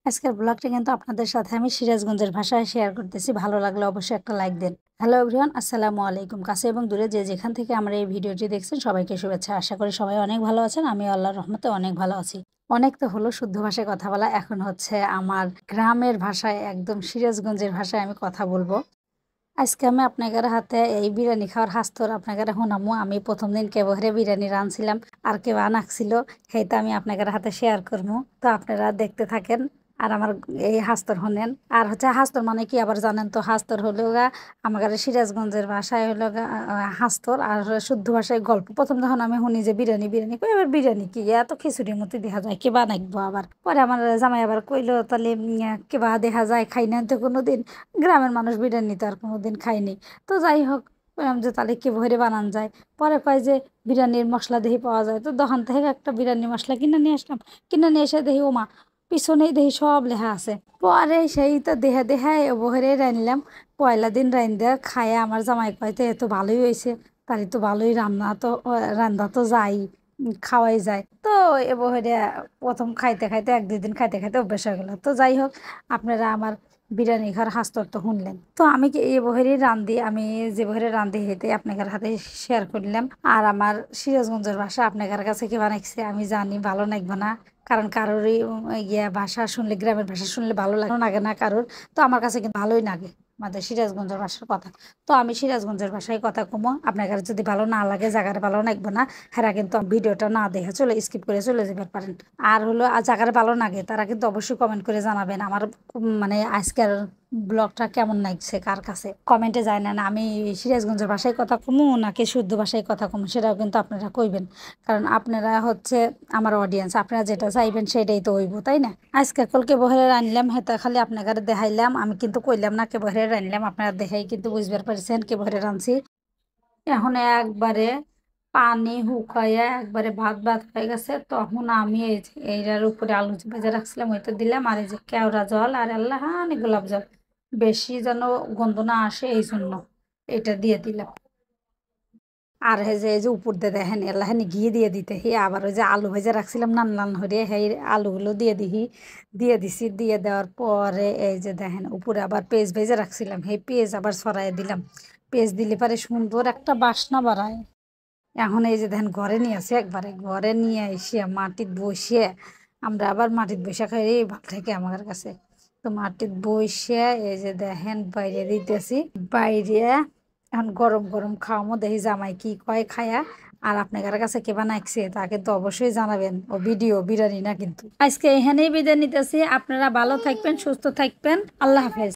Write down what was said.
আজকের ব্লগটা কিন্তু আপনাদের সাথে আমি সিরাজগঞ্জের ভাষায় শেয়ার করতেছি। ভালো লাগলে অবশ্যই একটা লাইক দেন। হ্যালো এভরিওয়ান, আসসালামু আলাইকুম। কাছে এবং দূরে যে যেখান থেকে আমরা এই ভিডিওটি দেখছেন সবাইকে শুভেচ্ছা। আশা করি সবাই অনেক ভালো আছেন। আমি আল্লাহর রহমতে অনেক ভালো আছি। অনেক তো হলো শুদ্ধ ভাষায় কথা বলা, এখন হচ্ছে আমার গ্রামের ভাষায়, একদম সিরাজগঞ্জের ভাষায় আমি কথা বলবো। আজকে আমি আপনাদের হাতে এই বিরিয়ানি খাওয়ার হাস্তর আপনাদের শুনামু। আমি প্রথম দিন কেবহরে বিরিয়ানি রাঁধছিলাম আর কেউ আনাকছিল, সেইটা আমি আপনাদের হাতে শেয়ার করবো। তো আপনারা দেখতে থাকেন আর আমার এই হাস্তর শুনেন। আর হচ্ছে হাস্তর মানে কি আবার জানেন তো? হাস্তর হলো গা আমাদের সিরাজগঞ্জের ভাষায় হলো গা হাস্তর, আর শুদ্ধ ভাষায় গল্প। প্রথম যখন আমি শুনি যে বিরিয়ানি বিরিয়ানি কই, এবার বিরিয়ানি কি এত খিচুড়ির মতো দেখা যায়, কে বানাইবো? আবার পরে আমার জামাই আবার কইলো তাহলে কেবা দেখা যায়, খাই না তো কোনোদিন। গ্রামের মানুষ বিরিয়ানি তো আর কোনোদিন খাইনি। তো যাই হোক, বললাম যে তাহলে কি ভরে বানান যায়। পরে কয় যে বিরিয়ানির মশলা দেখি পাওয়া যায়। তো দোকান থেকে একটা বিরিয়ানি মশলা কিনে নিয়ে আসলাম। কিনে নিয়ে এসে দেখি ওমা, পিছনেই দেখি সব লেখা আছে। পরে সেই তো দেহা দেহায় বহরে রানলাম। পয়লা দিন রান্ধা খায়া আমার জামাই কয়তে এত ভালোই হয়েছে, তাহলে তো ভালোই রান্না তো রান্না তো যাই, খাওয়াই যায়। তো এ বহরে প্রথম খাইতে খাইতে এক দুই দিন খাইতে খাইতে অভ্যাস হয়ে গেল। তো যাই হোক, আপনারা আমার বিরিয়ানি খাওয়ার হাস্তর তো শুনলেন। তো আমি কি এই বহেরই রান্ধি, আমি যে বহেরে রান্ধি হেঁটে আপনাদের হাতে শেয়ার করলাম। আর আমার সিরাজগঞ্জের ভাষা আপনাদের কাছে কি বানাইছে আমি জানি ভালো লাগবে না, কারণ কারোরই ভাষা শুনলে, গ্রামের ভাষা শুনলে ভালো লাগে না কারোর। তো আমার কাছে কিন্তু ভালোই লাগে আমাদের সিরাজগঞ্জের ভাষার কথা। তো আমি সিরাজগঞ্জের ভাষায় কথা কমো। আপনার কাছে যদি ভালো না লাগে, জায়গাটা ভালো লাগবে না, হ্যাঁ কিন্তু ভিডিওটা না দেখে চলে স্কিপ করে চলে যেতে পারেন। আর হলো আর জায়গাটা ভালো লাগে তারা কিন্তু অবশ্যই কমেন্ট করে জানাবেন আমার মানে আজকের ব্লগটা কেমন লাগছে কার কাছে। কমেন্টে যায় না আমি সিরাজগঞ্জের ভাষায় কথা কমু নাকি শুদ্ধ ভাষায় কথা কমু, সেটাও কিন্তু আপনারা কইবেন। কারণ আপনারা হচ্ছে আমার অডিয়েন্স, আপনারা যেটা চাইবেন সেটাই তো হইব, তাই না? আজকে কলকে বহেরে রানলাম, হেতা খালি আপনাদের দেখাইলাম, আমি কিন্তু কইলাম না কে বহেরে রানলাম। আপনারা দেখাই কিন্তু বুঝবার পারছেন কে বহেরে রানছি। এখন একবারে পানি শুকাইয়া একবারে ভাত ভাত হয়ে গেছে। তখন আমি এই যে এইটার উপরে আলু ভেজে রাখছিলাম ওইটা দিলাম, আর এই যে কেওড়া জল আর আল্লাহানি গোলাপ জল, বেশি যেন গন্ধ না আসে এই জন্য এটা দিয়ে দিলাম। আর এই যে উপর দিয়ে দেখেন এলাহানি ঘি দিয়ে দিতে হি, আবার ওই যে আলু ভেজে রাখছিলাম নান নান হরিয়ে, সেই আলুগুলো দিয়ে দিহি, দিয়ে দিছি। দিয়ে দেওয়ার পরে এই যে দেখেন উপরে আবার পেঁয়াজ ভেজে রাখছিলাম, সেই পেঁয়াজ আবার ছড়াই দিলাম। পেঁয়াজ দিলে পরে সুন্দর একটা বাসনা বাড়ায়। এখন এই যে দেখেন ঘরে নিয়ে আসি, একবারে ঘরে নিয়ে এসে মাটির বসিয়ে, আমরা আবার মাটির বসে খাই এই ভাত থেকে আমার কাছে। তো মাটির বসে এই যে দেখেন বাইরে দিতেছি, বাইরে এখন গরম গরম খাওয়ামো, দেখি জামাই কি কয় খায়া। আর আপনাদের কাছে কে বানাইছে তা কিন্তু অবশ্যই জানাবেন। ও ভিডিও বিরিয়ানি না কিন্তু। আজকে এখানেই বিদায় নিতেছি। আপনারা ভালো থাকবেন, সুস্থ থাকবেন। আল্লাহ হাফেজ।